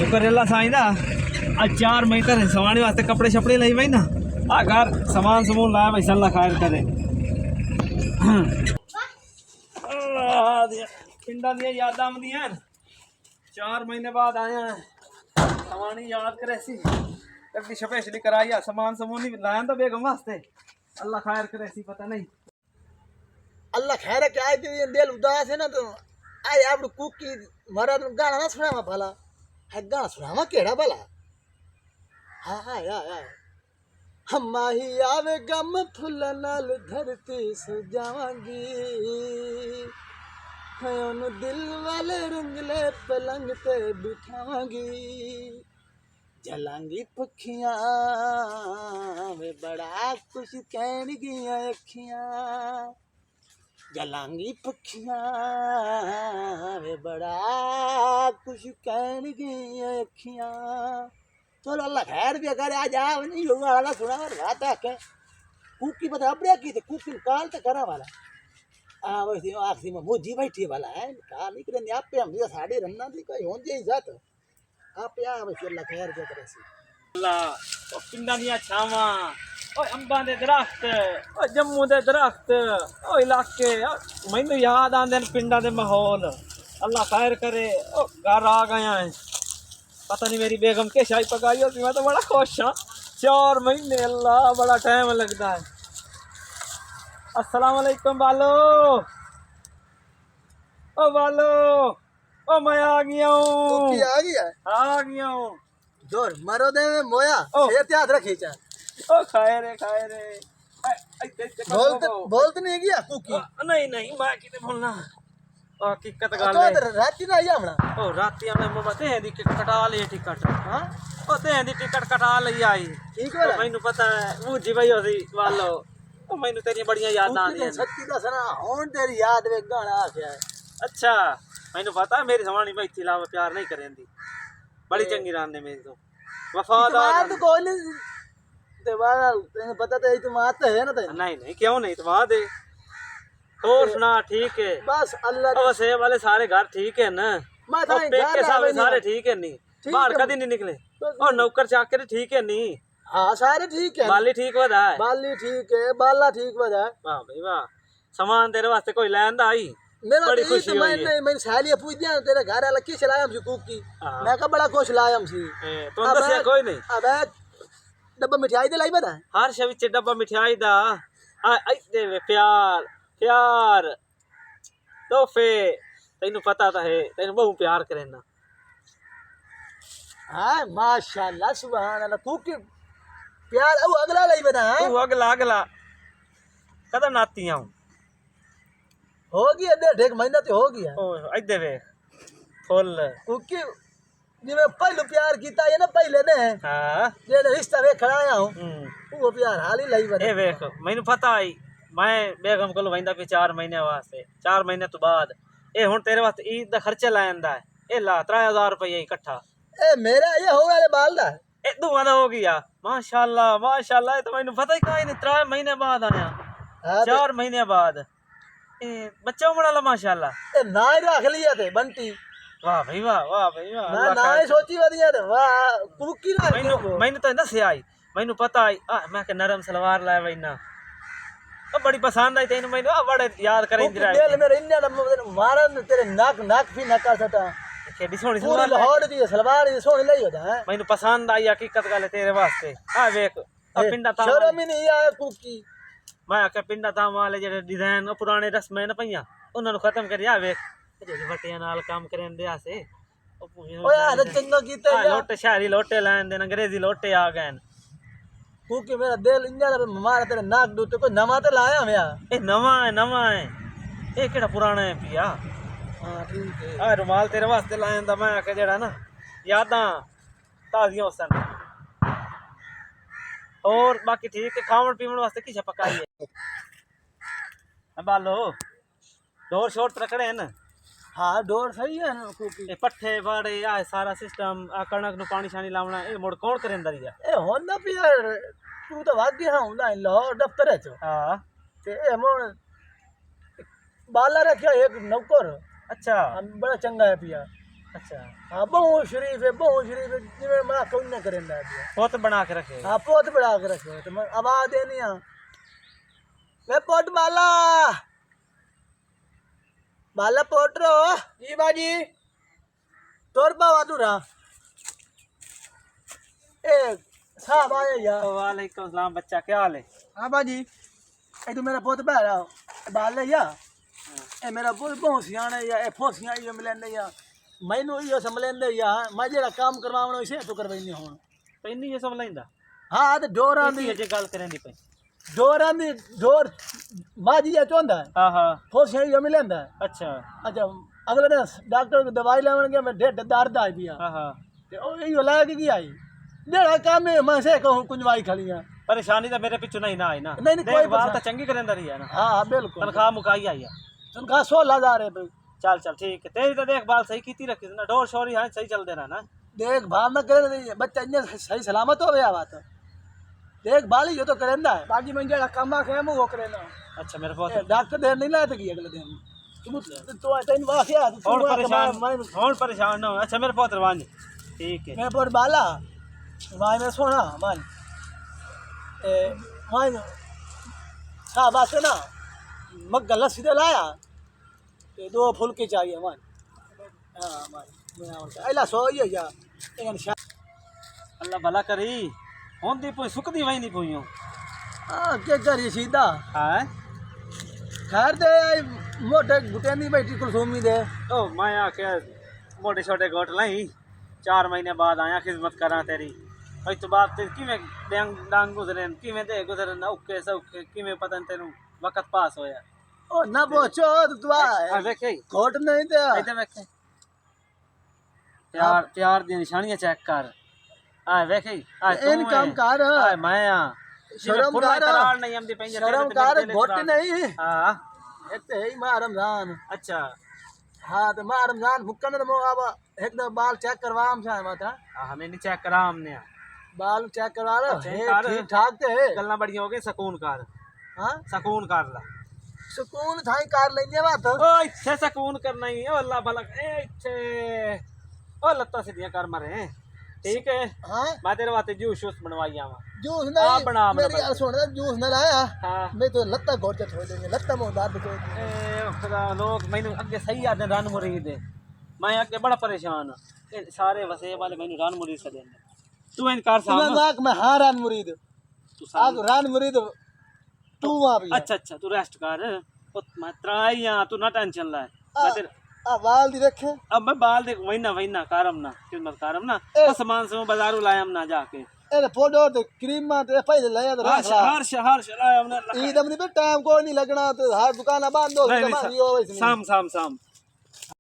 शुक्र अल्लाह साईं दा आज 4 महीने तक सवाने वास्ते कपड़े शपड़े लाई वही ना आ घर सामान समून लाया भाई अल्लाह खैर करे। पिंडा दी यादां आंदियां 4 महीने बाद आया सवानी याद करे सी कभी स्पेशली कराई सामान समून नहीं लाया तो बेगम वास्ते अल्लाह खैर करे सी पता नहीं अल्लाह खैर क्या है दिल उदास है ना तो आए आप कुकी मरा गाना ना सुनावा भला है गाना सुनावा केड़ा भला हाँ हाँ यार हम माही आवे गम फुल नाल धरती सजावांगी है उन दिल वाले रंगले पलंग पे बिठावांगी जलांगी पखियां वे बड़ा कुछ कहन गिया अखियां जलांगी पखियां वे बड़ा कुछ कहन गिया अखियां चलो अल्लाह खैर भी अगर आज आ नहीं होगा वाला सुना रात आके कुकी बता अपने की थे कुकी काल तो करा वाला आ वैसे आखिरी में मुझी बैठी वाला है काल नहीं करे आप पे हम साड़ी रन्ना दी कोई हों जे जात आप पे आ वैसे अल्लाह खैर क्या करे सी अल्लाह ओ पिंडा दियां छावां ओ अंबां दे दरख्त ओ जम्मू दे दरख्त ओ इलाके मैनू याद आंदे पिंडा दे माहौल अल्लाह खैर करे ओ घर आ गया है पता नहीं मेरी बेगम के शाही पकाई होती मैं तो बड़ा खुश हाँ 4 महीने अल्लाह बड़ा टाइम लगता है। अस्सलाम वालेकुम बालो ओ बालो ओ मैं आ गया हूँ आ गया हूँ जोर मरो दे में मोया सेहत याद रखी चा ओ खाए रे बोलते नहीं गया कुकी नहीं नहीं मैं किते बोलना हकीकत तो गल है राती ना आया हमना ओ राती हमने मते दी कटा ले टिकट हां ओ ते दी टिकट कटा लई आई ठीक है मैनू पता है मुझी भाई होसी वालो ओ मैनू तेरी बढ़िया याद आंदी है सच्ची दसना हुन तेरी याद वे गाना आ गया अच्छा मैनू पता मेरी सवानी भाई इत्ती लावा प्यार नहीं करेंदी बड़ी चंगी रान ने मेरी तो वफादार तो कोई नहीं ते वाला तेने पता तो तुम आते है ना ते नहीं क्यों नहीं तो दे और सुना ठीक है बस अल्लाह वसे वाले सारे घर ठीक है ना मैं और पेके सारे ठीक है नहीं बाहर कभी नहीं निकले और नौकर चाकर ठीक है नहीं हाँ सारे ठीक है बाली ठीक वधा है बाली ठीक है बाला ठीक वधा है वाह भाई वाह सामान तेरे वास्ते कोई लैंदा आई मेरा बड़ी खुशी खुशी हुई है मेरी सहेली पूछ दिया तेरे घर वाला किस लाया हम कुकी मैं कहा बड़ा खुश लाया हम सी तो दसिया कोई नहीं अबे डब्बा मिठाई दे लाई बता हर शे विच डब्बा मिठाई दा आई दे प्यार तोहफे तेनू पता तो है तेनू बहु प्यार करेना हाँ माशाल्लाह सुभान अल्लाह कुकी प्यार ओ अगला लाई बता तू अगला कदम नाती हूं हो गया 1.5 महीना तो हो गया ओ इधर देख फुल कुकी जिਵੇਂ पहले प्यार कीता है ना पहले ने हां जे रिश्ता वे खड़ाया हूं वो प्यार हाल ही लाई बता ए देख मैनू पता आई मैं बेगम को वहिंदा पे 4 महीने वास्ते 4 महीने तो बाद ए हुन तेरे वास्ते ईद दा खर्चा लांदा है ए ला 3000 रुपया इकट्ठा ए मेरा ये हो वाले बाल दा ए दुआ दा हो गया माशाल्लाह ए तो मैनू पता ही काई नहीं 3 महीने बाद आया 4 महीने बाद ए बच्चा बड़ा ला माशाल्लाह ए ना ही रख लिया थे बंटी वाह भाई वाह मैं ना ही सोची वदिया थे वाह कुकी ना मैनू तो दस्या आई मैनू पता आई मैं के नरम सलवार लाया वैना बड़ी पसंद आई तेन मैंने बड़े याद करेंदी रही दिल मेरे इन्ने मारन तेरे नाक भी नका सटा केडी सोहनी पूरी लाहौर दी सलवार दी सोहनी लई होता है मैंने पसंद आई हकीकत गल तेरे वास्ते आ देख पिंडा ता शर्म ही नहीं आया कुकी मैं आके पिंडा ता वाले जेडे डिजाइन पुराने रस्में न पईयां उन्हां नु खत्म करी आ देख जेडे वटियां नाल काम करन दे आसे ओ यार चंगा कीता यार लोटे शहरी लोटे लाइन दे अंग्रेजी लोटे आ गए क्योंकि मेरा दिल इंजा मारा तेरे नाक दूते कोई नवा तो लाया मैं ए नवा है ए केड़ा पुराना है पिया हां ठीक है आ रुमाल तेरे वास्ते लाया दा मैं आके जेड़ा ना यादां ताज़ियां सन और बाकी ठीक है खावन पीवन वास्ते की पकाई है बालो डोर शोर रखड़े हैं ना हाँ डोर सही है ना कुकी पट्ठे बाड़े आ सारा सिस्टम आ कणक नु पानी शानी लावना ए मुड़ कौन करेंदा रिया ए होना भी यार तू तो भाग गया हूं ना लाहौर दफ्तर है तो हां ते ए मोर बाला रखा एक नौकर अच्छा बड़ा चंगा है पिया अच्छा हाँ बहुत शरीफ है जिਵੇਂ मैं कोई ना करेंदा है पोत बना के रखे हाँ पोत बड़ा के रखे तो मैं आवाज देनी है वे पोट बाला बाला पोट रो जी बाजी तोर पावा तू रहा ए साहब आए यार वालेकुम सलाम बच्चा क्या हाल है हाँ बाजी ए तू मेरा पोत बह रहा बाल ले या ए मेरा पोत बहुत सियाना या ए फोसियां ये मिलने या मैनू यो संभलेंदे या मैं जेड़ा काम करवावणो इसे तू करवाइनी हुन पैनी ये सब लैंदा हाँ तो डोरां दी ये गल करें दी पई डोरां दी डोर बाजी या चोंदा है हां हां फोसियां यो मिलंदा है अच्छा अच्छा अगले दिन डॉक्टर को दवाई लेवन गया मैं ढिड दर्द आई पिया हां हां ते ओ यो ला के आई जेड़ा काम है मैं से कहूं कुंजवाई खड़ियां परेशानी तो मेरे पिछू नहीं ना आई ना नहीं, कोई बात तो चंगी करेंदा रही है ना हाँ बिल्कुल तनख्वाह मुकाई आई है तनख्वाह 16,000 है चल चल ठीक है तेरी तो देखभाल सही कीती रखी ना डोर शोरी है सही चल देना ना देखभाल न करे नहीं बच्चा इन्ने सही सलामत हो गया बात देखभाल ही जो तो करेंदा है बाकी मैं जेड़ा काम आखे मैं वो करेना अच्छा मेरे को डॉक्टर देर नहीं लाए तो की अगले दिन तो तेन वाखिया और परेशान ना हो अच्छा मेरे पुत्र वांज ठीक है मैं पर बाला वाई में सोना मान ए मान साहब आसे ना मग्गा लस्सी दे लाया ते 2 फुलके चाहिए मान हां मान एला सो ही या अल्लाह भला करी होंदी पोई सुकदी वही नहीं पोइयो हां के करी सीधा हां खैर दे मोटे गुटे नहीं बैठी कुलसुमी दे ओ मैं आके मोटे छोटे गोट लाई 4 महीने बाद आया खिदमत करा तेरी भाई तो बात ते किवें डांग गुजरे किवें दे गुजरन औके सौके किवें पता तेनू वक्त पास होया ओ ना पूछो तू आ देखे कोट नहीं दे इधर देखे प्यार दी निशानियां चेक कर आ देखे आ इन काम कर आ मैं आ शर्म कर करार नहीं हमदी पेंजर शर्म कर घोट नहीं हां इते ही मां रमजान अच्छा हाँ तो मां रमजान मुक्कन तो अब एक दो बाल चेक करवाम से माता हमें नहीं चेक करा हमने बाल चेक करवा लो ठीक ठाक ठाक ते गल्ला बढ़िया हो गई सकून कर हां सकून कर ला सुकून थाई कर लेंगे बात ओ इथे सकून करना ही ओ अल्लाह भला ए इथे ओ लत्ता सीधियां कर मरे ठीक है हां मैं तेरे वास्ते जूस बनवाई आवा जूस नहीं बना मेरी यार सुन जूस न लाया हां मैं तो लत्ता घोट के छोड़ देंगे लत्ता में दर्द को ए खुदा लोग मैनू अगे सही आदे रन मुरीद मैं अगे बड़ा परेशान हां सारे वसे वाले मैनू रन मुरीद से देंगे तू इनकार साहब मैं हां रान मुरीद तू आज रान मुरीद तू आ भी अच्छा अच्छा तू रेस्ट कर मैं त्राइया तू ना टेंशन ले मैं तेरे आ बाल दी रखे अब मैं बाल देख वही ना कारम ना खिदमत कारम ना सामान से बाजारू लाया हम ना जाके ए फोटो ते क्रीम ते पहले लाया तो रख ला हर लाया हमने ईद में टाइम कोई नहीं लगना तो हर दुकान बंद हो गई हमारी हो वैसे शाम